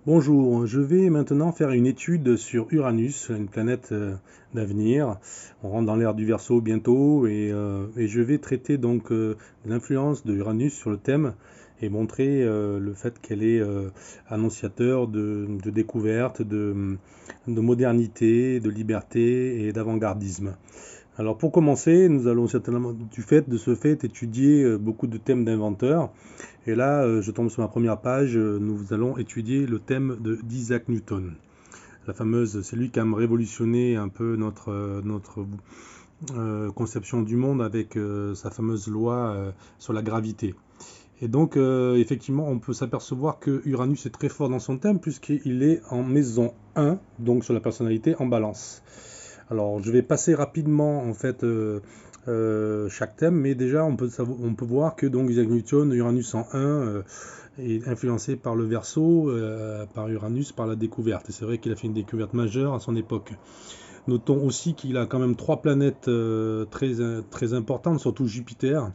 Bonjour, je vais maintenant faire une étude sur Uranus, une planète d'avenir. On rentre dans l'ère du Verseau bientôt et je vais traiter donc l'influence de Uranus sur le thème et montrer le fait qu'elle est annonciateur de découverte, de modernité, de liberté et d'avant-gardisme. Alors pour commencer, nous allons certainement de ce fait étudier beaucoup de thèmes d'inventeurs. Et là, je tombe sur ma première page, nous allons étudier le thème d'Isaac Newton. C'est lui qui a révolutionné un peu notre conception du monde avec sa fameuse loi sur la gravité. Et donc, effectivement, on peut s'apercevoir que Uranus est très fort dans son thème puisqu'il est en maison 1, donc sur la personnalité en balance. Alors, je vais passer rapidement en fait chaque thème, mais déjà on peut voir que donc Isaac Newton, Uranus en 1, est influencé par le Verseau, par Uranus, par la découverte. Et c'est vrai qu'il a fait une découverte majeure à son époque. Notons aussi qu'il a quand même trois planètes très importantes, surtout Jupiter.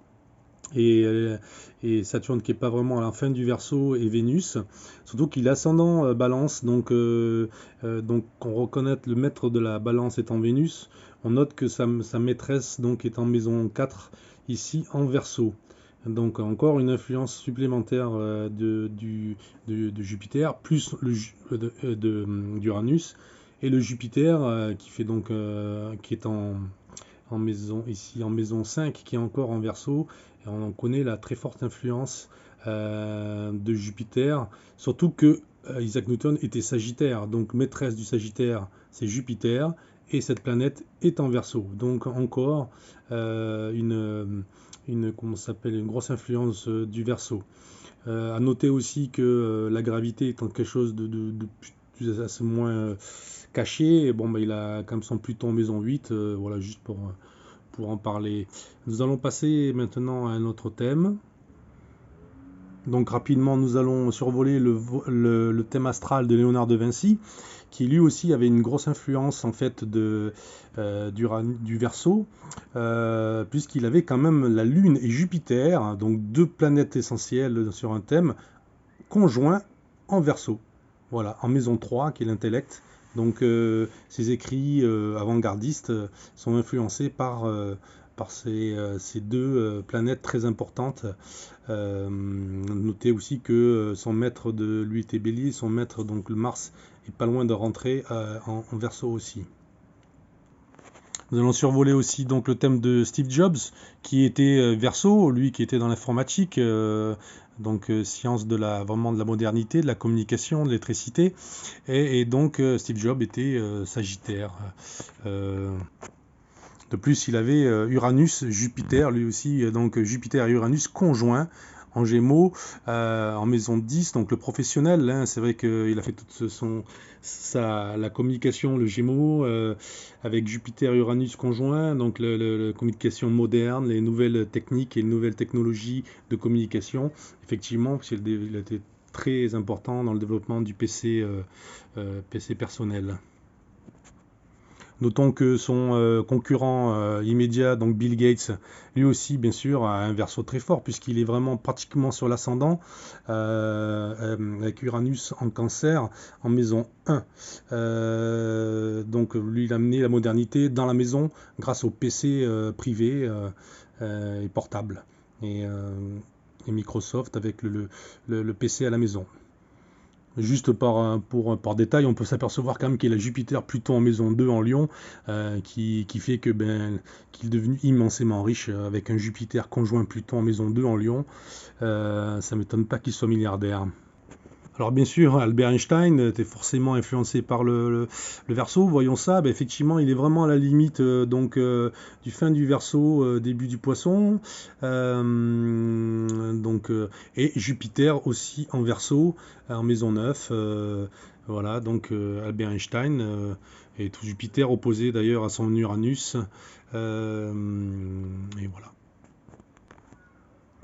Et, euh, et Saturne qui n'est pas vraiment à la fin du Verseau et Vénus, surtout qu'il est ascendant Balance, donc on reconnaît le maître de la Balance étant Vénus, on note que sa maîtresse donc est en maison 4 ici en Verseau. Donc encore une influence supplémentaire de Jupiter, plus d'Uranus, et le Jupiter qui est en maison, ici en maison 5, qui est encore en Verseau. Et on connaît la très forte influence de Jupiter, surtout que Isaac Newton était Sagittaire, donc maîtresse du Sagittaire, c'est Jupiter, et cette planète est en Verseau. Donc encore une grosse influence du Verseau. À noter aussi que la gravité étant quelque chose de assez moins caché, bon, bah, il a quand même son Pluton en maison 8, voilà, juste pour en parler. Nous allons passer maintenant à un autre thème. Donc rapidement, nous allons survoler le thème astral de Léonard de Vinci, qui lui aussi avait une grosse influence en fait du Verseau, puisqu'il avait quand même la Lune et Jupiter, donc deux planètes essentielles sur un thème, conjoints en Verseau. Voilà, en maison 3, qui est l'intellect. Donc ses écrits avant-gardistes sont influencés par ces deux planètes très importantes. Notez aussi que son maître de lui était Bélier, son maître donc le Mars est pas loin de rentrer en Verseau aussi. Nous allons survoler aussi donc le thème de Steve Jobs, qui était Verseau, lui qui était dans l'informatique, science vraiment de la modernité, de la communication, de l'électricité, et donc Steve Jobs était Sagittaire. De plus, il avait Uranus, Jupiter, lui aussi, donc Jupiter et Uranus conjoints en Gémeaux, en maison 10, donc le professionnel, hein, c'est vrai qu'il a fait la communication, le Gémeaux, avec Jupiter et Uranus conjoints, donc la communication moderne, les nouvelles techniques et les nouvelles technologies de communication, effectivement, parce qu'il a été très important dans le développement du PC personnel. Notons que son concurrent immédiat, donc Bill Gates, lui aussi, bien sûr, a un Verseau très fort, puisqu'il est vraiment pratiquement sur l'ascendant, avec Uranus en Cancer, en maison 1. Donc lui, il a amené la modernité dans la maison grâce au PC privé et portable. Et Microsoft avec le PC à la maison. Juste par détail, on peut s'apercevoir quand même qu'il a Jupiter Pluton en maison 2 en Lion, qui fait qu'il est devenu immensément riche avec un Jupiter conjoint Pluton en maison 2 en Lion. Ça ne m'étonne pas qu'il soit milliardaire. Alors bien sûr, Albert Einstein était forcément influencé par le Verseau. Voyons ça, ben, effectivement, il est vraiment à la limite du fin du Verseau, début du Poisson. Et Jupiter aussi en Verseau, en maison 9. Voilà, donc Albert Einstein et tout Jupiter opposé d'ailleurs à son Uranus. Et voilà.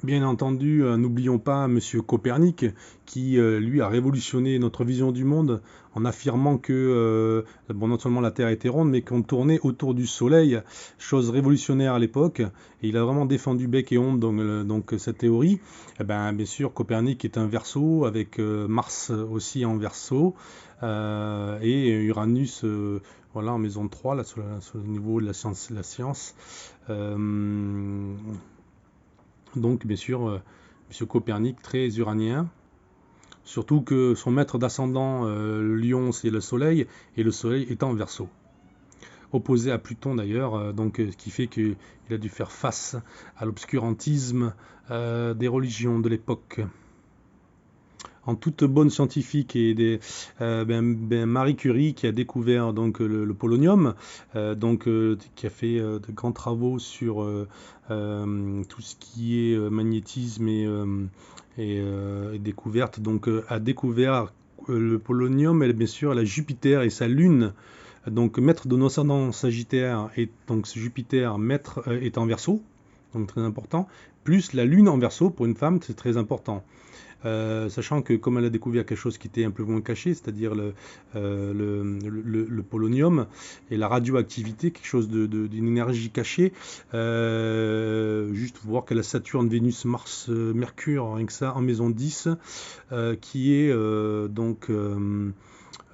Bien entendu, n'oublions pas Monsieur Copernic, qui lui a révolutionné notre vision du monde en affirmant que bon, non seulement la Terre était ronde, mais qu'on tournait autour du Soleil, chose révolutionnaire à l'époque. Et il a vraiment défendu bec et ongle donc cette théorie. Eh ben, bien sûr, Copernic est un Verseau, avec Mars aussi en Verseau, et Uranus, voilà, en maison 3, là, sur le niveau de la science. Euh, donc, bien sûr, M. Copernic, très uranien. Surtout que son maître d'ascendant, Lion, c'est le Soleil, et le Soleil est en Verseau. Opposé à Pluton d'ailleurs, ce qui fait qu'il a dû faire face à l'obscurantisme des religions de l'époque. En toute bonne scientifique Marie Curie qui a découvert le polonium, qui a fait de grands travaux sur tout ce qui est magnétisme et découverte, a découvert le polonium, et bien sûr la Jupiter et sa lune. Donc maître de nos ascendants Sagittaire, et donc Jupiter maître est en Verseau, donc très important, plus la lune en Verseau pour une femme, c'est très important. Sachant que comme elle a découvert quelque chose qui était un peu moins caché, c'est-à-dire le polonium et la radioactivité, quelque chose d'une énergie cachée, juste voir qu'elle a Saturne, Vénus, Mars, Mercure, rien que ça, en maison 10, qui est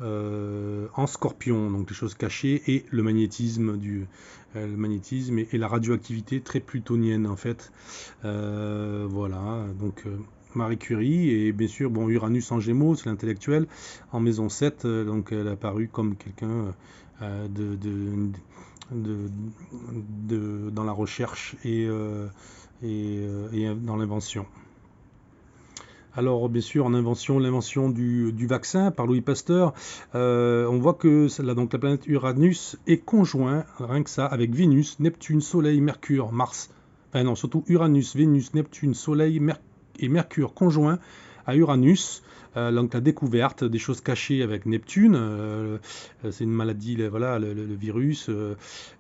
en Scorpion, donc des choses cachées, et le magnétisme et la radioactivité très plutonienne en fait. Voilà, Marie Curie, et bien sûr, bon, Uranus en Gémeaux, c'est l'intellectuel, en maison 7, donc elle a apparu comme quelqu'un dans la recherche et dans l'invention. Alors, bien sûr, l'invention du vaccin par Louis Pasteur, on voit que donc, la planète Uranus est conjoint, rien que ça, avec Vénus, Neptune, Soleil, Mercure, Mars. Enfin non, surtout Uranus, Vénus, Neptune, Soleil et Mercure conjoints à Uranus. Donc la découverte des choses cachées avec Neptune, c'est une maladie, voilà, le virus,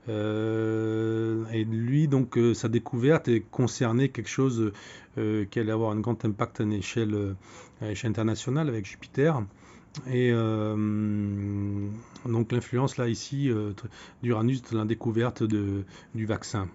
et lui, donc sa découverte concernait quelque chose qui allait avoir un grand impact à l'échelle internationale avec Jupiter. Et donc l'influence là ici d'Uranus dans la découverte du vaccin.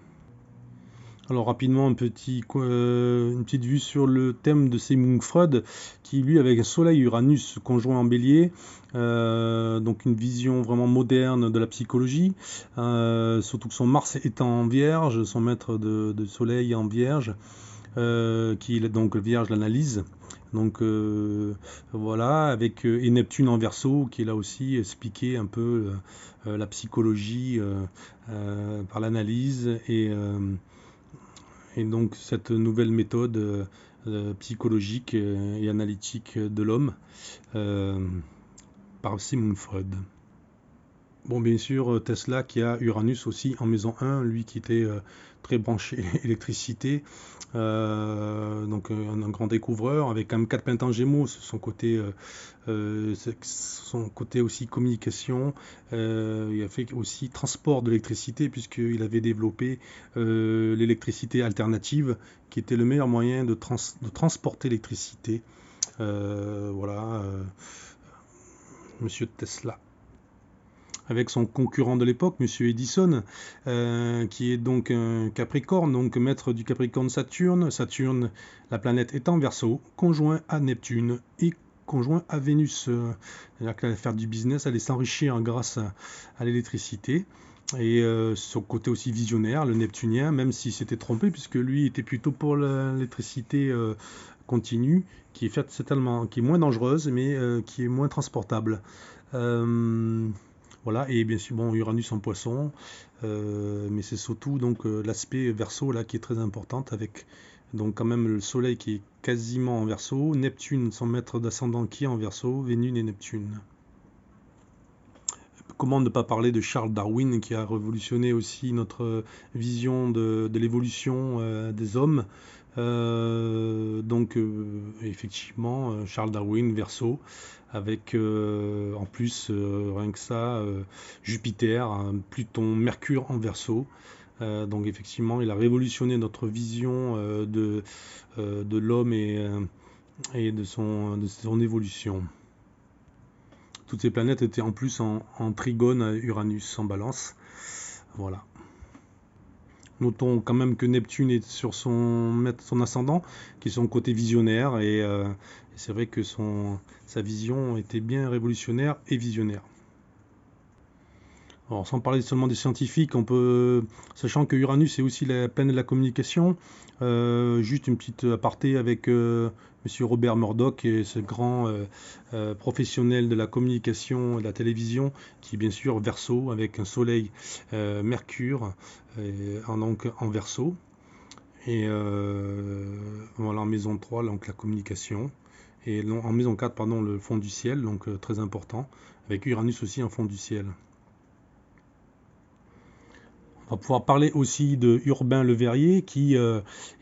Alors rapidement, une petite vue sur le thème de Sigmund Freud, qui lui, avec un Soleil Uranus conjoint en Bélier, donc une vision vraiment moderne de la psychologie, surtout que son Mars est en Vierge, son maître de Soleil en Vierge, qui est donc Vierge l'analyse. Donc voilà, avec et Neptune en Verseau, qui est là aussi expliqué un peu la psychologie par l'analyse et donc cette nouvelle méthode psychologique et analytique de l'homme par Sigmund Freud. Bon, bien sûr, Tesla qui a Uranus aussi en maison 1, lui qui était très branché électricité, donc un grand découvreur, avec quand même 4 planètes en Gémeaux, son côté aussi communication, il a fait aussi transport de l'électricité, puisqu'il avait développé l'électricité alternative, qui était le meilleur moyen de transporter l'électricité. Voilà, Monsieur Tesla. Avec son concurrent de l'époque, Monsieur Edison, qui est donc un Capricorne, donc maître du Capricorne Saturne. Saturne, la planète est en Verseau, conjoint à Neptune et conjoint à Vénus. C'est-à-dire qu'elle allait faire du business, elle allait s'enrichir grâce à l'électricité. Et son côté aussi visionnaire, le neptunien, même s'il s'était trompé, puisque lui était plutôt pour l'électricité continue, qui est moins dangereuse, mais qui est moins transportable. Voilà, et bien sûr, bon, Uranus en Poisson, mais c'est surtout donc l'aspect Verseau là qui est très important, avec donc quand même le Soleil qui est quasiment en Verseau, Neptune, son maître d'ascendant qui est en Verseau, Vénus et Neptune. Comment ne pas parler de Charles Darwin, qui a révolutionné aussi notre vision de l'évolution des hommes. Effectivement, Charles Darwin, Verseau, avec en plus, rien que ça, Jupiter, Pluton, Mercure en Verseau. Donc effectivement, il a révolutionné notre vision de l'homme et de son évolution. Toutes ces planètes étaient en plus en trigone à Uranus, en balance. Voilà. Notons quand même que Neptune est sur son ascendant, qui est son côté visionnaire, et c'est vrai que sa vision était bien révolutionnaire et visionnaire. Alors, sans parler seulement des scientifiques, sachant que Uranus est aussi la planète de la communication, juste une petite aparté avec Monsieur Robert Murdoch, qui est ce grand professionnel de la communication et de la télévision, qui est bien sûr Verseau, avec un soleil Mercure, donc en Verseau. Et voilà, en maison 3, donc la communication. Et en maison 4, pardon, le fond du ciel, donc très important, avec Uranus aussi en fond du ciel. On va pouvoir parler aussi de Urbain Le Verrier, qui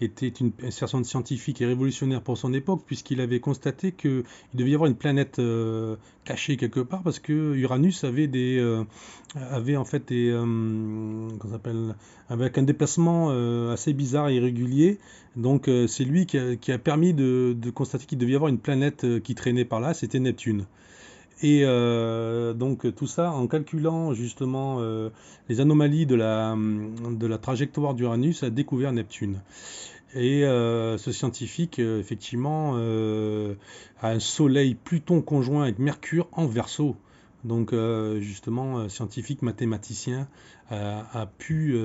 était une personne scientifique et révolutionnaire pour son époque, puisqu'il avait constaté qu'il devait y avoir une planète cachée quelque part, parce que Uranus avait en fait avec un déplacement assez bizarre et irrégulier. Donc c'est lui qui a permis de constater qu'il devait y avoir une planète qui traînait par là, c'était Neptune. Et donc tout ça en calculant justement les anomalies de la trajectoire d'Uranus a découvert Neptune. Et ce scientifique, effectivement, a un soleil Pluton conjoint avec Mercure en Verseau. Donc justement, scientifique mathématicien a pu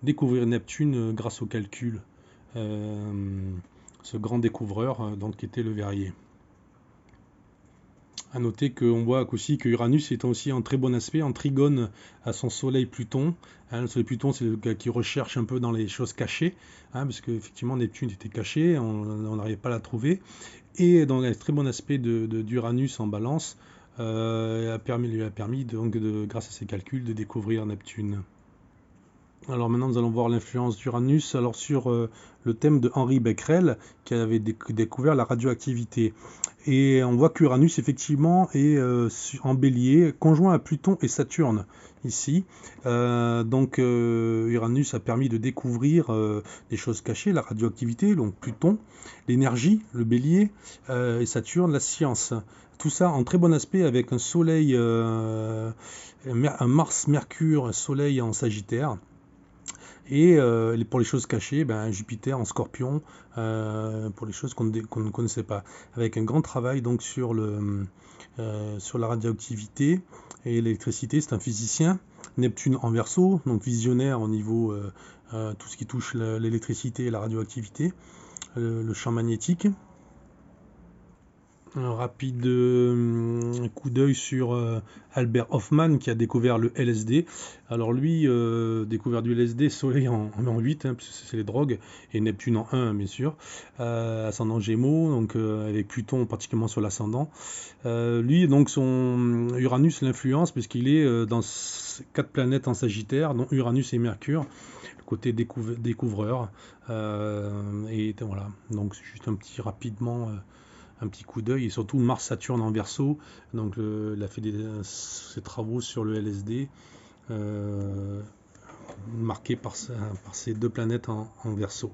découvrir Neptune grâce au calcul. Ce grand découvreur, donc, qui était Le Verrier. À noter qu'on voit aussi que Uranus est aussi en très bon aspect, en trigone à son soleil Pluton. Le soleil Pluton, c'est le gars qui recherche un peu dans les choses cachées, parce qu'effectivement Neptune était caché, on n'arrivait pas à la trouver. Et dans un très bon aspect d'Uranus en balance, lui a permis donc grâce à ses calculs de découvrir Neptune. Alors maintenant, nous allons voir l'influence d'Uranus sur le thème de Henri Becquerel, qui avait découvert la radioactivité. Et on voit qu'Uranus, effectivement, est en bélier, conjoint à Pluton et Saturne, ici. Donc Uranus a permis de découvrir des choses cachées, la radioactivité, donc Pluton, l'énergie, le bélier, et Saturne, la science. Tout ça en très bon aspect avec un soleil, un Mars-Mercure, un soleil en Sagittaire. Et pour les choses cachées, Jupiter en Scorpion, pour les choses qu'on ne connaissait pas. Avec un grand travail donc sur la radioactivité et l'électricité, c'est un physicien. Neptune en Verseau, donc visionnaire au niveau tout ce qui touche l'électricité et la radioactivité, le champ magnétique. Un rapide coup d'œil sur Albert Hoffman qui a découvert le LSD. Alors lui, découvert du LSD, Soleil en 8, puisque c'est les drogues, et Neptune en 1, bien sûr. Ascendant Gémeaux, donc avec Pluton pratiquement sur l'ascendant. Lui, donc son Uranus l'influence, puisqu'il est dans 4 planètes en Sagittaire, dont Uranus et Mercure, le côté découvreur. Et voilà, donc c'est juste un petit rapidement... un petit coup d'œil, et surtout Mars-Saturne en Verseau, donc il a fait ses travaux sur le LSD, marqué par ces 2 planètes en Verseau.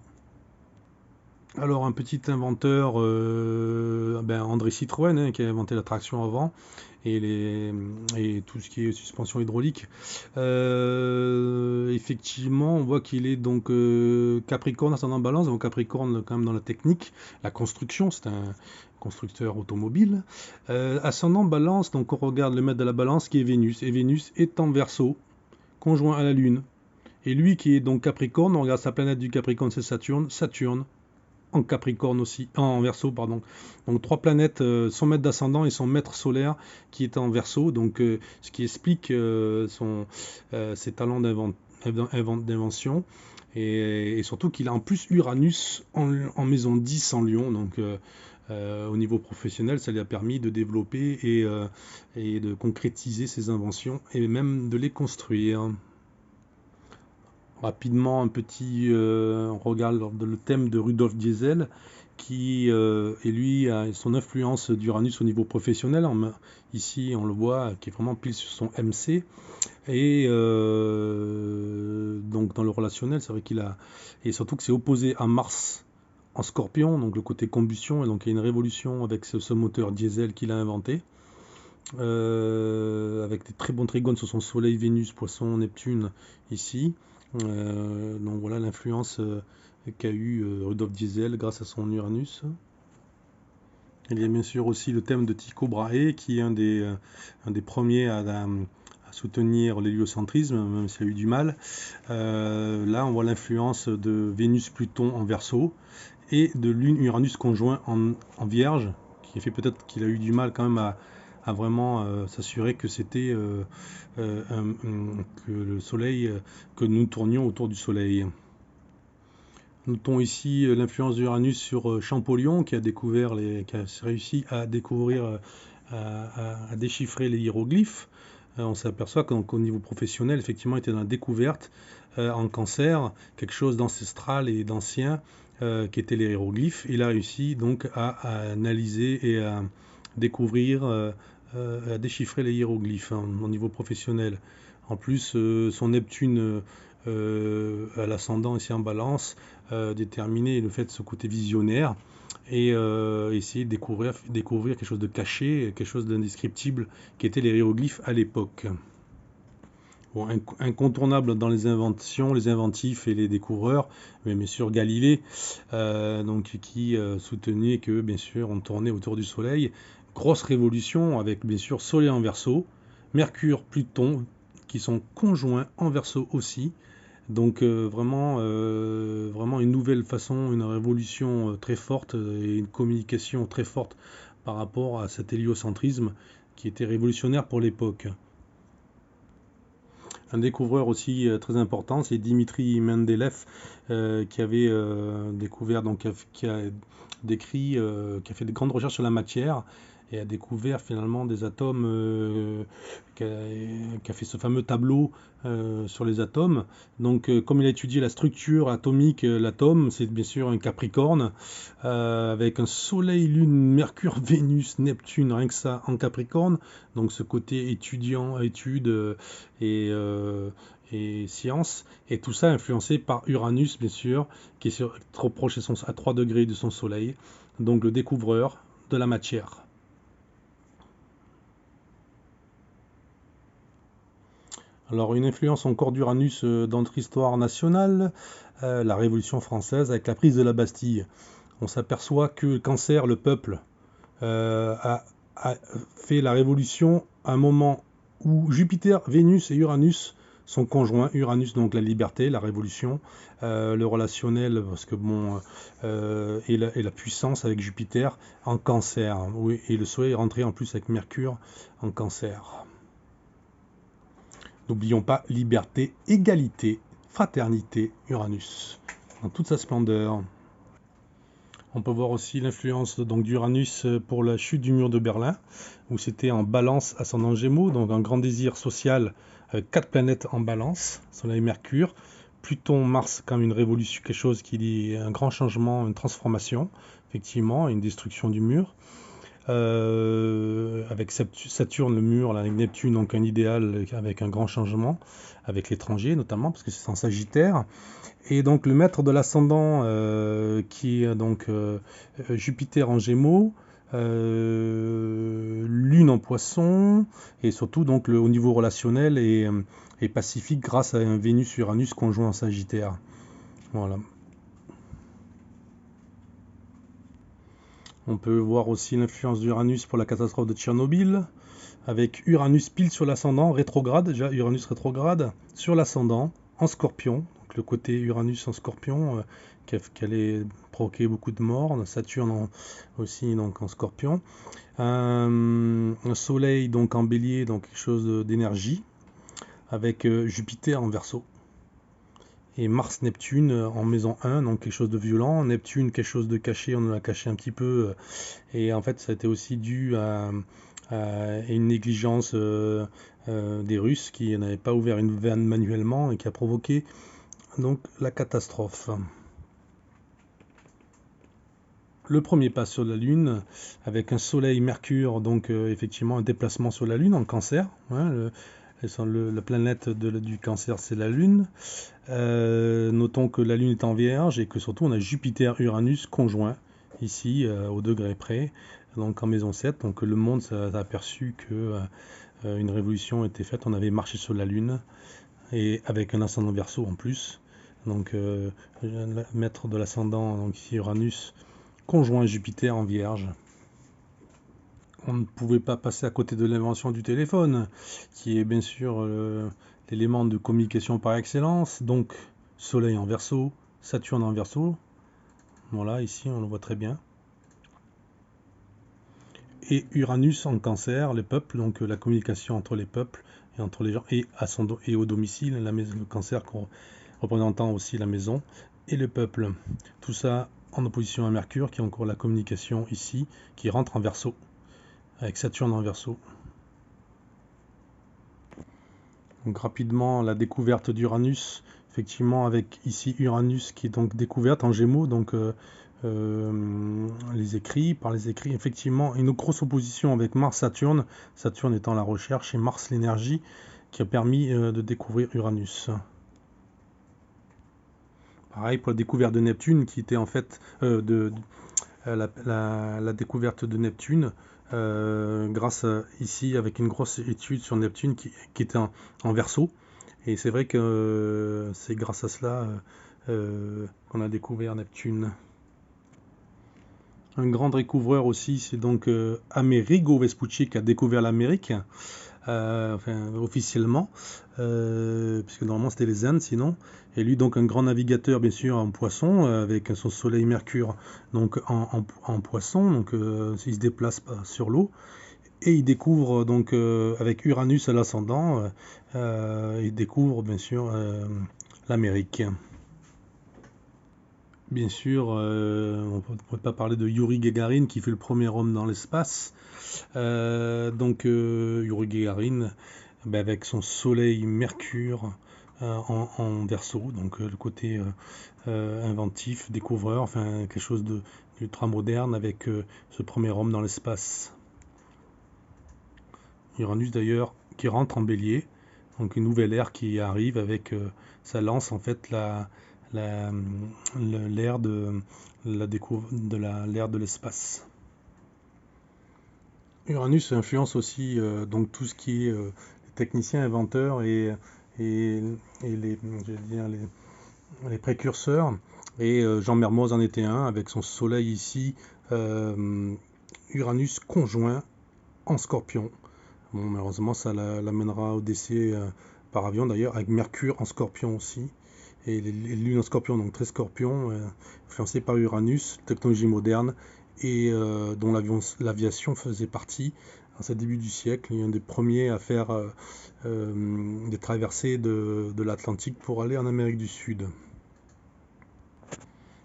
Alors un petit inventeur, André Citroën, qui a inventé la traction avant et tout ce qui est suspension hydraulique. Effectivement, on voit qu'il est donc Capricorne, ascendant Balance, donc Capricorne quand même dans la technique, la construction, c'est un constructeur automobile. Ascendant Balance, donc on regarde le maître de la Balance qui est Vénus, et Vénus est en Verseau, conjoint à la Lune. Et lui qui est donc Capricorne, on regarde sa planète du Capricorne, c'est Saturne, en Capricorne aussi, en Verseau, pardon. Donc 3 planètes, son maître d'ascendant et son maître solaire qui est en Verseau, donc ce qui explique ses talents d'invention, et surtout qu'il a en plus Uranus en maison 10 en Lion, donc au niveau professionnel, ça lui a permis de développer et de concrétiser ses inventions et même de les construire. Rapidement, on regarde le thème de Rudolf Diesel, qui et lui a son influence d'Uranus au niveau professionnel. Ici, on le voit, qui est vraiment pile sur son MC. Et donc dans le relationnel, c'est vrai qu'il a... Et surtout que c'est opposé à Mars en Scorpion, donc le côté combustion, et donc il y a une révolution avec ce moteur diesel qu'il a inventé, avec des très bons trigones sur son Soleil, Vénus, Poisson, Neptune, ici. Donc voilà l'influence qu'a eu Rudolf Diesel grâce à son Uranus. Il y a bien sûr aussi le thème de Tycho Brahe, qui est un des premiers à soutenir l'héliocentrisme, même s'il a eu du mal. Là, on voit l'influence de Vénus-Pluton en Verseau et de Lune-Uranus conjoint en Vierge, qui fait peut-être qu'il a eu du mal quand même à vraiment s'assurer que c'était que le Soleil, que nous tournions autour du Soleil. Notons ici l'influence d'Uranus sur Champollion, qui a réussi à découvrir, à déchiffrer les hiéroglyphes. On s'aperçoit qu'au niveau professionnel, effectivement, il était dans la découverte en Cancer, quelque chose d'ancestral et d'ancien, qui étaient les hiéroglyphes. Il a réussi donc à analyser et à découvrir, à déchiffrer les hiéroglyphes au niveau professionnel. En plus, son Neptune à l'ascendant ici en Balance, déterminer le fait de ce côté visionnaire et essayer de découvrir quelque chose de caché, quelque chose d'indescriptible qui étaient les hiéroglyphes à l'époque. Bon, incontournable dans les inventions, les inventifs et les découvreurs, mais bien sûr Galilée, donc qui soutenait que bien sûr on tournait autour du Soleil. Grosse révolution avec bien sûr Soleil en Verseau, Mercure, Pluton qui sont conjoints en Verseau aussi. Donc vraiment une nouvelle façon, une révolution très forte et une communication très forte par rapport à cet héliocentrisme qui était révolutionnaire pour l'époque. Un découvreur aussi très important, c'est Dimitri Mendeleev, qui avait découvert, donc qui a décrit, qui a fait de grandes recherches sur la matière et a découvert finalement des atomes, qui a fait ce fameux tableau sur les atomes. Donc, comme il a étudié la structure atomique, l'atome, c'est bien sûr un Capricorne, avec un Soleil, Lune, Mercure, Vénus, Neptune, rien que ça en Capricorne. Donc, ce côté étudiant, étude et science, et tout ça influencé par Uranus, bien sûr, qui est trop proche à 3 degrés de son Soleil, donc le découvreur de la matière. Alors, une influence encore d'Uranus dans notre histoire nationale, la Révolution française avec la prise de la Bastille. On s'aperçoit que le Cancer, le peuple, a fait la révolution à un moment où Jupiter, Vénus et Uranus sont conjoints. Uranus, donc la liberté, la révolution, le relationnel, parce que bon, et la puissance avec Jupiter en Cancer. Oui, et le Soleil est rentré en plus avec Mercure en Cancer. N'oublions pas liberté, égalité, fraternité, Uranus, dans toute sa splendeur. On peut voir aussi l'influence donc d'Uranus pour la chute du mur de Berlin, où c'était en Balance ascendant Gémeaux, donc un grand désir social avec 4 planètes en Balance, Soleil, Mercure, Pluton, Mars, comme une révolution, quelque chose qui est un grand changement, une transformation, effectivement, une destruction du mur. Avec Saturne, le mur, là, avec Neptune, donc un idéal avec un grand changement, avec l'étranger notamment, parce que c'est en Sagittaire. Et donc le maître de l'ascendant, qui est donc Jupiter en Gémeaux, Lune en Poisson, et surtout donc au niveau relationnel et pacifique grâce à un Vénus-Uranus conjoint en Sagittaire. Voilà. On peut voir aussi l'influence d'Uranus pour la catastrophe de Tchernobyl, avec Uranus pile sur l'ascendant, rétrograde, déjà Uranus rétrograde, sur l'ascendant, en Scorpion, donc le côté Uranus en Scorpion, qui allait provoquer beaucoup de morts, Saturne aussi donc en Scorpion, un Soleil donc en Bélier, donc quelque chose d'énergie, avec Jupiter en Verseau. Et Mars-Neptune en maison 1, donc quelque chose de violent. Neptune, quelque chose de caché, on l'a caché un petit peu. Et en fait, ça a été aussi dû à une négligence des Russes qui n'avaient pas ouvert une vanne manuellement et qui a provoqué donc la catastrophe. Le premier pas sur la Lune, avec un Soleil-Mercure, donc effectivement un déplacement sur la Lune en Cancer. Hein, La planète du Cancer, c'est la Lune. Notons que la Lune est en Vierge et que surtout on a Jupiter-Uranus conjoint ici au degré près, donc en maison 7. Donc le monde s'est aperçu que une révolution était faite. On avait marché sur la Lune et avec un ascendant Verseau en plus. Donc le maître de l'ascendant, donc ici Uranus, conjoint Jupiter en Vierge. On ne pouvait pas passer à côté de l'invention du téléphone, qui est bien sûr l'élément de communication par excellence. Donc Soleil en Verseau, Saturne en Verseau. Voilà, ici on le voit très bien. Et Uranus en Cancer, les peuples, donc la communication entre les peuples et entre les gens, et au domicile, le Cancer représentant aussi la maison et le peuple. Tout ça en opposition à Mercure, qui est encore la communication ici, qui rentre en Verseau, avec Saturne en Verseau. Donc rapidement, la découverte d'Uranus, effectivement avec ici Uranus qui est donc découverte en Gémeaux, donc par les écrits, effectivement une grosse opposition avec Mars-Saturne, Saturne étant la recherche et Mars l'énergie, qui a permis de découvrir Uranus. Pareil pour la découverte de Neptune, qui était en fait la découverte de Neptune, grâce ici avec une grosse étude sur Neptune qui était en Verseau. Et c'est vrai que c'est grâce à cela qu'on a découvert Neptune. Un grand découvreur aussi, c'est donc Amerigo Vespucci qui a découvert l'Amérique, officiellement, puisque normalement c'était les Indes sinon. Et lui donc un grand navigateur bien sûr en poisson, avec son soleil Mercure donc en poisson, donc il se déplace sur l'eau. Et il découvre donc avec Uranus à l'ascendant, il découvre bien sûr l'Amérique. Bien sûr, on ne peut pas parler de Yuri Gagarin qui fut le premier homme dans l'espace. Yuri Gagarin, avec son soleil Mercure en Verseau, donc le côté inventif, découvreur, enfin quelque chose d'ultra moderne avec ce premier homme dans l'espace. Uranus d'ailleurs qui rentre en Bélier, donc une nouvelle ère qui arrive avec ça lance en fait l'ère de l'ère de l'espace. Uranus influence aussi donc tout ce qui est techniciens, inventeurs et les précurseurs. Et Jean Mermoz en était un avec son soleil ici, Uranus conjoint en Scorpion. Bon, malheureusement, ça l'amènera au décès par avion d'ailleurs, avec Mercure en Scorpion aussi. Et les lunes en Scorpion, donc très Scorpion, influencé par Uranus, technologie moderne, et dont l'aviation faisait partie. À ce début du siècle, il est un des premiers à faire des traversées de l'Atlantique pour aller en Amérique du Sud.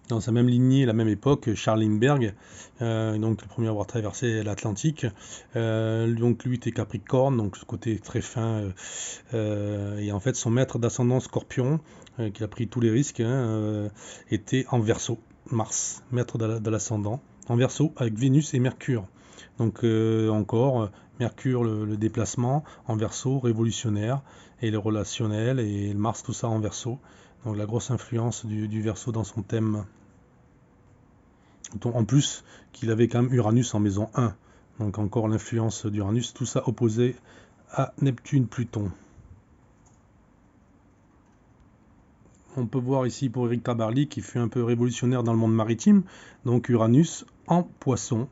Dans sa même lignée, la même époque, Charles Lindbergh, donc le premier à avoir traversé l'Atlantique, donc lui était Capricorne, donc ce côté très fin, et en fait son maître d'ascendant Scorpion, qui a pris tous les risques, était en Verseau, Mars, maître de l'ascendant, en Verseau avec Vénus et Mercure. Donc encore, Mercure le déplacement, en Verseau, révolutionnaire, et le relationnel, et Mars tout ça en Verseau. Donc la grosse influence du Verseau dans son thème. En plus qu'il avait quand même Uranus en maison 1. Donc encore l'influence d'Uranus, tout ça opposé à Neptune-Pluton. On peut voir ici pour Éric Tabarly qui fut un peu révolutionnaire dans le monde maritime. Donc Uranus en Poisson.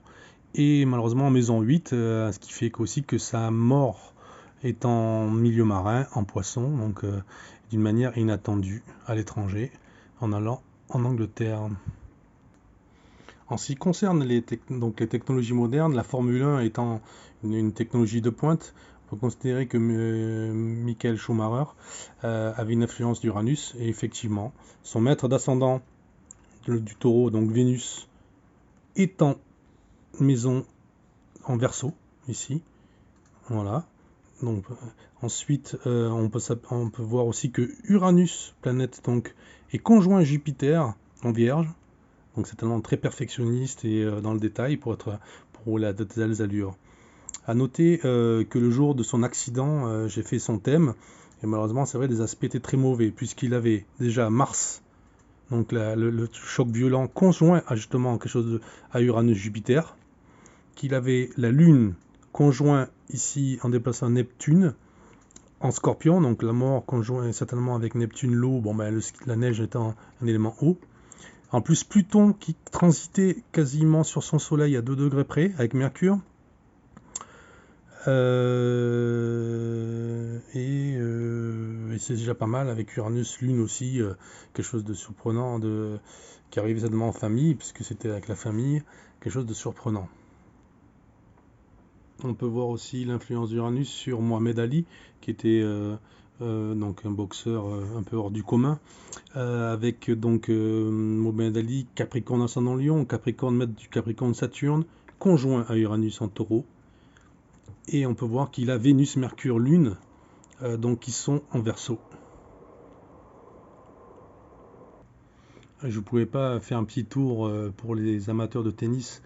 Et malheureusement en maison 8, ce qui fait aussi que sa mort est en milieu marin, en Poisson. Donc d'une manière inattendue à l'étranger, en allant en Angleterre. En ce qui concerne les technologies modernes, la Formule 1 étant une technologie de pointe, on peut considérer que Michael Schumacher avait une influence d'Uranus, et effectivement, son maître d'ascendant du Taureau, donc Vénus, est en maison en Verseau, ici. Voilà. Donc, ensuite, on peut voir aussi que Uranus, planète donc, est conjoint à Jupiter en Vierge. Donc c'est tellement très perfectionniste et dans le détail pour rouler à de telles allures. À noter que le jour de son accident, j'ai fait son thème, et malheureusement, c'est vrai, les aspects étaient très mauvais, puisqu'il avait déjà Mars, donc le choc violent conjoint à justement quelque chose à Uranus-Jupiter, qu'il avait la Lune conjoint ici en déplaçant Neptune en Scorpion, donc la mort conjoint certainement avec Neptune, l'eau, bon ben la neige étant un élément eau. En plus, Pluton qui transitait quasiment sur son Soleil à 2 degrés près avec Mercure. Et c'est déjà pas mal avec Uranus, Lune aussi, quelque chose de surprenant qui arrive certainement en famille, puisque c'était avec la famille, quelque chose de surprenant. On peut voir aussi l'influence d'Uranus sur Mohamed Ali, qui était donc un boxeur un peu hors du commun, avec donc Mohamed Ali, Capricorne ascendant Lion, Capricorne maître du Capricorne Saturne, conjoint à Uranus en Taureau. Et on peut voir qu'il a Vénus, Mercure, Lune, donc qui sont en Verseau. Je ne pouvais pas faire un petit tour pour les amateurs de tennis.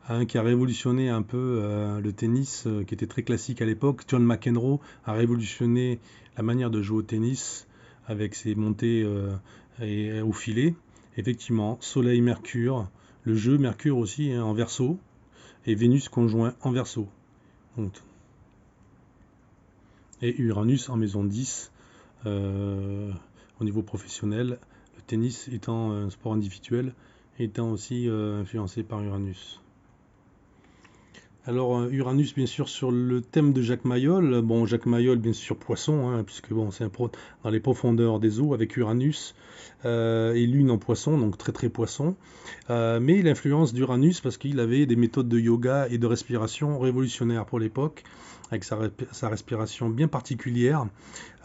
Un qui a révolutionné un peu le tennis, qui était très classique à l'époque. John McEnroe a révolutionné la manière de jouer au tennis avec ses montées au filet. Effectivement, Soleil, Mercure, le jeu Mercure aussi en Verseau, et Vénus conjoint en Verseau. Et Uranus en maison 10 au niveau professionnel, le tennis étant un sport individuel, étant aussi influencé par Uranus. Alors Uranus bien sûr sur le thème de Jacques Mayol, bon Jacques Mayol bien sûr poisson, hein, puisque bon c'est dans les profondeurs des eaux avec Uranus et Lune en poisson, donc très très poisson, mais l'influence d'Uranus parce qu'il avait des méthodes de yoga et de respiration révolutionnaires pour l'époque, avec sa respiration bien particulière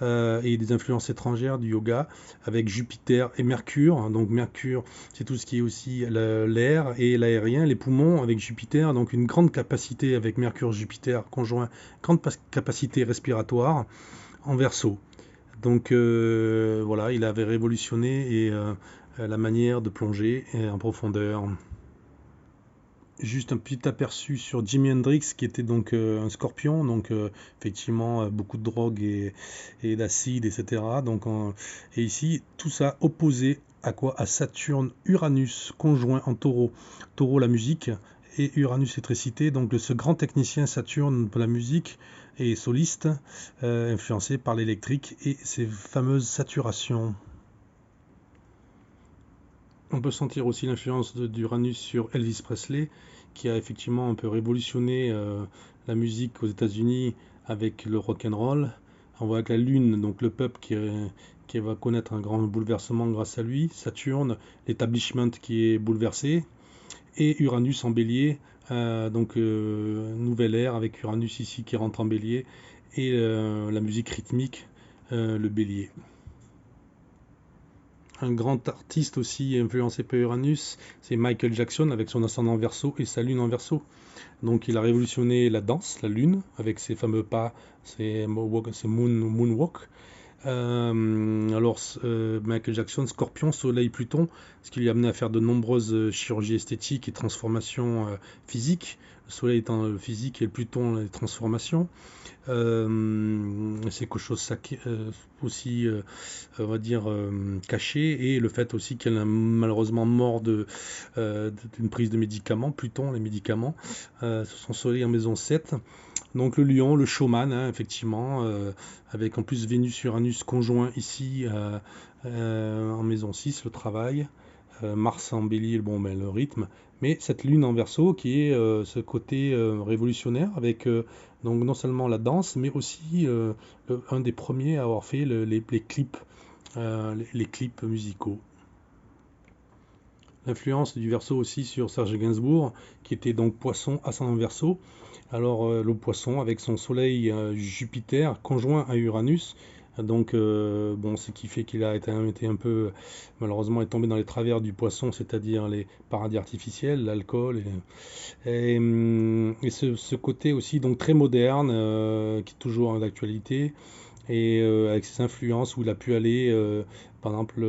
et des influences étrangères du yoga avec Jupiter et Mercure. Donc Mercure, c'est tout ce qui est aussi l'air et l'aérien, les poumons avec Jupiter, donc une grande capacité avec Mercure-Jupiter conjoint, grande capacité respiratoire en Verseau. Donc voilà, il avait révolutionné la manière de plonger en profondeur. Juste un petit aperçu sur Jimi Hendrix qui était donc un scorpion, donc effectivement beaucoup de drogue et d'acide, etc. Donc, et ici, tout ça opposé à quoi? À Saturne, Uranus conjoint en taureau. Taureau la musique et Uranus électricité, donc de ce grand technicien Saturne pour la musique et soliste, influencé par l'électrique et ses fameuses saturations. On peut sentir aussi l'influence d'Uranus sur Elvis Presley, qui a effectivement un peu révolutionné la musique aux États-Unis avec le rock and roll. On voit avec la Lune, donc le peuple qui va connaître un grand bouleversement grâce à lui. Saturne, l'établissement qui est bouleversé. Et Uranus en bélier, donc nouvelle ère avec Uranus ici qui rentre en bélier. Et la musique rythmique, le bélier. Un grand artiste aussi influencé par Uranus, c'est Michael Jackson avec son ascendant Verseau et sa lune en Verseau. Donc il a révolutionné la danse, la lune, avec ses fameux pas, ses moonwalk. Michael Jackson, Scorpion, Soleil, Pluton, ce qui lui a amené à faire de nombreuses chirurgies esthétiques et transformations physiques. Le Soleil étant le physique et le Pluton les transformations. C'est quelque chose aussi, on va dire, caché, et le fait aussi qu'elle est malheureusement mort d'une prise de médicaments, Pluton, les médicaments, son Soleil en maison 7. Donc le lion, le showman, hein, effectivement, avec en plus Vénus, Uranus conjoint ici en maison 6, le travail. Mars en bélier, bon, ben, le rythme, mais cette lune en Verseau qui est ce côté révolutionnaire avec donc non seulement la danse, mais aussi un des premiers à avoir fait les clips, les clips musicaux. L'influence du Verseau aussi sur Serge Gainsbourg, qui était donc Poisson ascendant Verseau. Alors le Poisson avec son Soleil Jupiter conjoint à Uranus. Donc, bon, ce qui fait qu'il a été un peu, malheureusement, est tombé dans les travers du poisson, c'est-à-dire les paradis artificiels, l'alcool, et ce côté aussi donc très moderne, qui est toujours d'actualité, et avec ses influences où il a pu aller, par exemple,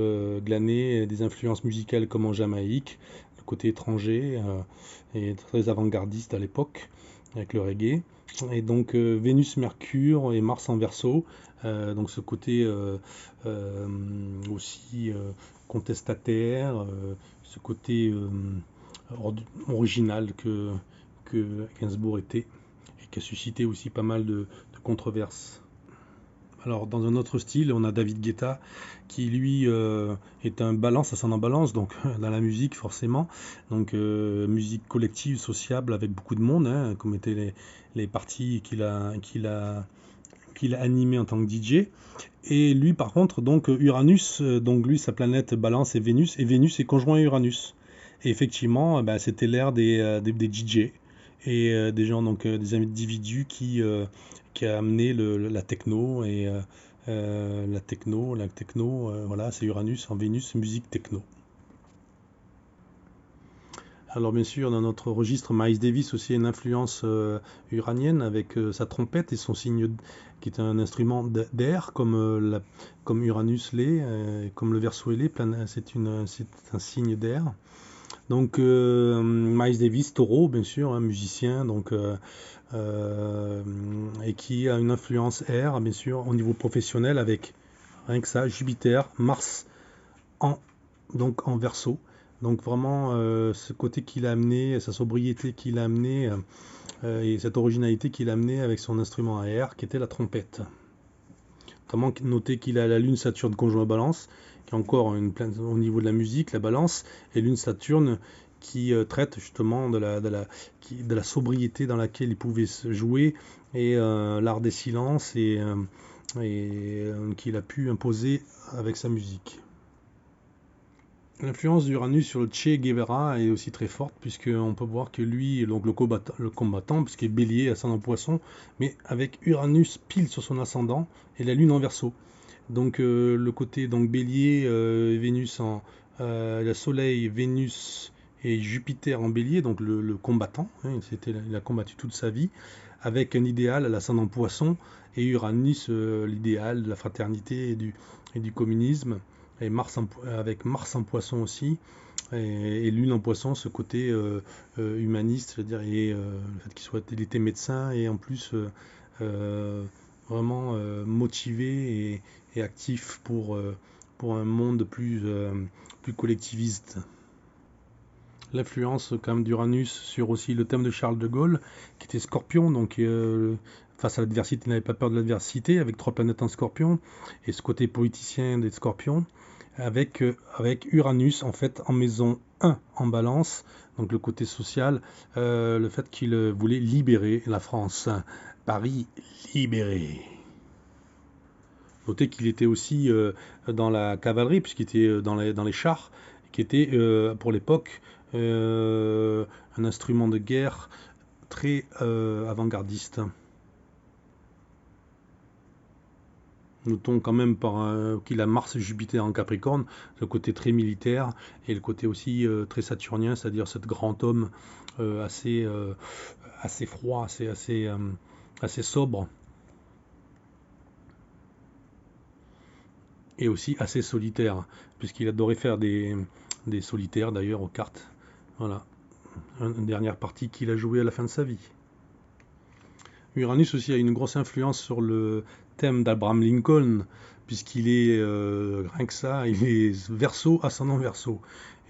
glaner des influences musicales comme en Jamaïque, le côté étranger, et très avant-gardiste à l'époque, avec le reggae. Et donc Vénus, Mercure et Mars en Verseau. Donc ce côté aussi contestataire, ce côté original que Gainsbourg était et qui a suscité aussi pas mal de controverses. Alors, dans un autre style, on a David Guetta qui, lui, est un balance, ascendant balance, donc dans la musique, forcément. Donc, musique collective, sociable, avec beaucoup de monde, hein, comme étaient les parties qu'il a animées en tant que DJ. Et lui, par contre, donc Uranus, donc lui, sa planète balance est Vénus, et Vénus est conjoint à Uranus. Et effectivement, bah, c'était l'ère des DJ et des gens, donc des individus qui a amené la techno et la techno, voilà, c'est Uranus en Vénus, musique techno. Alors bien sûr, dans notre registre, Miles Davis aussi a une influence uranienne avec sa trompette et son signe qui est un instrument d'air comme Uranus l'est, comme le Verseau l'est, c'est un signe d'air. Donc Miles Davis, taureau bien sûr, un musicien, donc et qui a une influence air bien sûr au niveau professionnel avec rien que ça, Jupiter, Mars en donc en Verseau. Donc vraiment ce côté qu'il a amené, sa sobriété qu'il a amené et cette originalité qu'il a amené avec son instrument à air qui était la trompette. Notamment noter qu'il a la Lune Saturne conjoint à Balance, qui est encore au niveau de la musique, la Balance, et Lune Saturne qui traite justement de la sobriété dans laquelle il pouvait se jouer et l'art des silences et qu'il a pu imposer avec sa musique. L'influence d'Uranus sur le Che Guevara est aussi très forte, puisqu'on peut voir que lui, donc le combattant, puisqu'il est bélier, ascendant poisson, mais avec Uranus pile sur son ascendant et la lune en Verseau. Donc le côté donc bélier, Vénus le soleil, Vénus et Jupiter en bélier, donc le combattant, hein, il a combattu toute sa vie, avec un idéal à l'ascendant poisson, et Uranus, l'idéal de la fraternité et du communisme, et avec Mars en poisson aussi, et Lune en poisson, ce côté humaniste, c'est-à-dire le fait qu'il était médecin et en plus vraiment motivé et actif pour un monde plus collectiviste. L'influence quand même d'Uranus sur aussi le thème de Charles de Gaulle, qui était Scorpion, donc face à l'adversité, il n'avait pas peur de l'adversité, avec 3 planètes en Scorpion, et ce côté politicien des Scorpions, avec Uranus en fait en maison 1 en Balance, donc le côté social, le fait qu'il voulait libérer la France. Paris libéré. Notez qu'il était aussi dans la cavalerie, puisqu'il était dans les chars, qui était pour l'époque un instrument de guerre très avant-gardiste. Notons quand même qu'il a Mars et Jupiter en Capricorne, le côté très militaire et le côté aussi très saturnien, c'est-à-dire ce grand homme assez froid, assez sobre. Et aussi assez solitaire, puisqu'il adorait faire des solitaires d'ailleurs aux cartes. Voilà, une dernière partie qu'il a joué à la fin de sa vie. Uranus aussi a une grosse influence sur le thème d'Abraham Lincoln, puisqu'il est, rien que ça, il est Verseau, ascendant Verseau.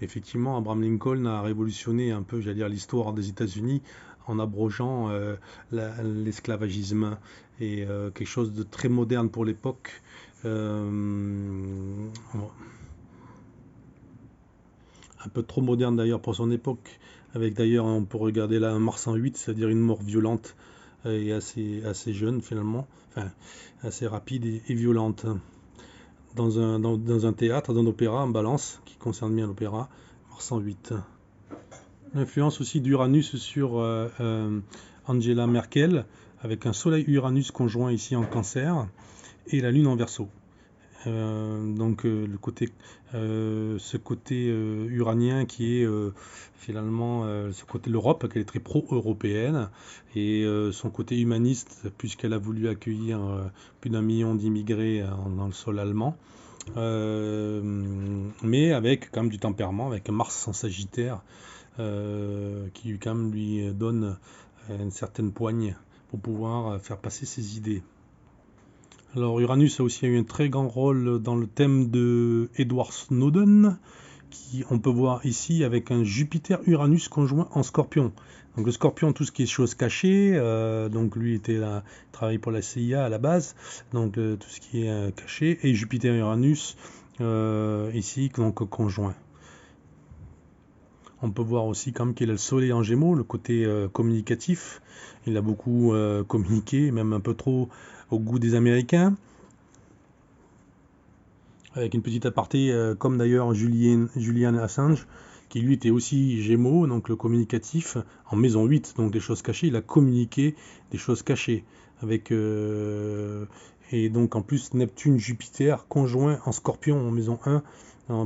Effectivement, Abraham Lincoln a révolutionné un peu, j'allais dire, l'histoire des États-Unis en abrogeant l'esclavagisme et quelque chose de très moderne pour l'époque. Un peu trop moderne d'ailleurs pour son époque, avec d'ailleurs, on peut regarder là un Mars en 8, c'est-à-dire une mort violente et assez jeune finalement, enfin assez rapide et violente. Dans un théâtre, dans un opéra, en Balance, qui concerne bien l'opéra, Mars en 8. L'influence aussi d'Uranus sur Angela Merkel, avec un soleil Uranus conjoint ici en Cancer, et la Lune en Verseau. Donc ce côté uranien qui est finalement ce côté de l'Europe, qui est très pro-européenne, et son côté humaniste, puisqu'elle a voulu accueillir plus d'1 million d'immigrés dans le sol allemand, mais avec quand même du tempérament, avec Mars en Sagittaire, qui quand même lui donne une certaine poigne pour pouvoir faire passer ses idées. Alors Uranus a aussi eu un très grand rôle dans le thème de Edward Snowden, qui on peut voir ici avec un Jupiter-Uranus conjoint en Scorpion. Donc le Scorpion, tout ce qui est choses cachées, donc lui était là, travaille pour la CIA à la base, donc tout ce qui est caché, et Jupiter-Uranus ici donc conjoint. On peut voir aussi quand même qu'il a le Soleil en Gémeaux, le côté communicatif. Il a beaucoup communiqué, même un peu trop au goût des Américains. Avec une petite aparté, comme d'ailleurs Julian Assange, qui lui était aussi Gémeaux, donc le communicatif, en maison 8, donc des choses cachées. Il a communiqué des choses cachées. Et donc en plus Neptune-Jupiter conjoint en Scorpion en maison 1.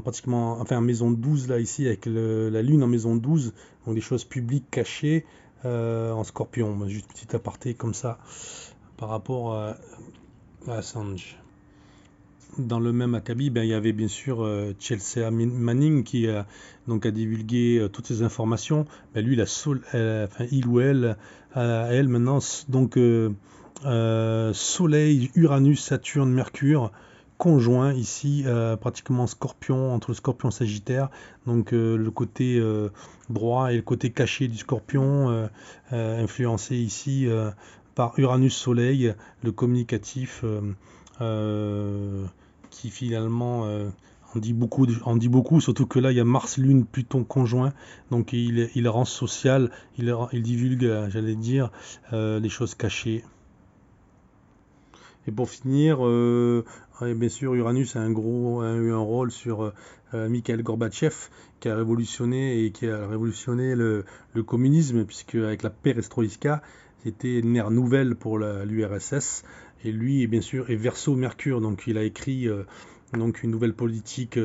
Pratiquement, enfin en maison 12 là ici avec la lune en maison 12, donc des choses publiques cachées en Scorpion. Juste petit aparté comme ça par rapport à Assange. Dans le même acabit, il y avait bien sûr Chelsea Manning qui a divulgué toutes ces informations. Lui, il ou elle, elle maintenant, donc Soleil, Uranus, Saturne, Mercure, conjoint ici, pratiquement Scorpion, entre le Scorpion et Sagittaire. Donc le côté droit et le côté caché du Scorpion, influencé ici par Uranus Soleil, le communicatif. Qui finalement en dit beaucoup, surtout que là il y a Mars, Lune, Pluton conjoint, donc il rend social, il divulgue, j'allais dire, les choses cachées. Et pour finir, bien sûr, Uranus a eu un rôle sur Mikhail Gorbatchev, qui a révolutionné le communisme, puisque avec la perestroïka, c'était une ère nouvelle pour l'URSS. Et lui, bien sûr, est Verseau Mercure, donc il a écrit donc une nouvelle politique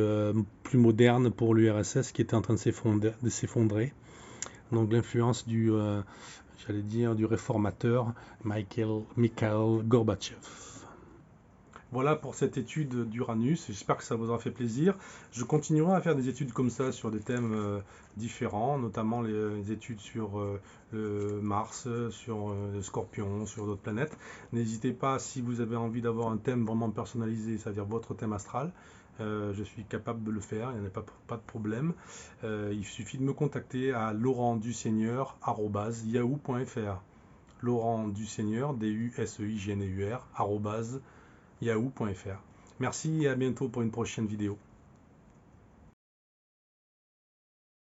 plus moderne pour l'URSS qui était en train de s'effondrer. Donc l'influence du réformateur Mikhail Gorbatchev. Voilà pour cette étude d'Uranus, j'espère que ça vous aura fait plaisir. Je continuerai à faire des études comme ça sur des thèmes différents, notamment les études sur le Mars, sur le Scorpion, sur d'autres planètes. N'hésitez pas, si vous avez envie d'avoir un thème vraiment personnalisé, c'est-à-dire votre thème astral, je suis capable de le faire, il n'y en a pas de problème. Il suffit de me contacter à laurentduseigneur@yahoo.fr. Laurent Duseigneur, DUSEIGNEUR, @yahoo.fr. Merci et à bientôt pour une prochaine vidéo.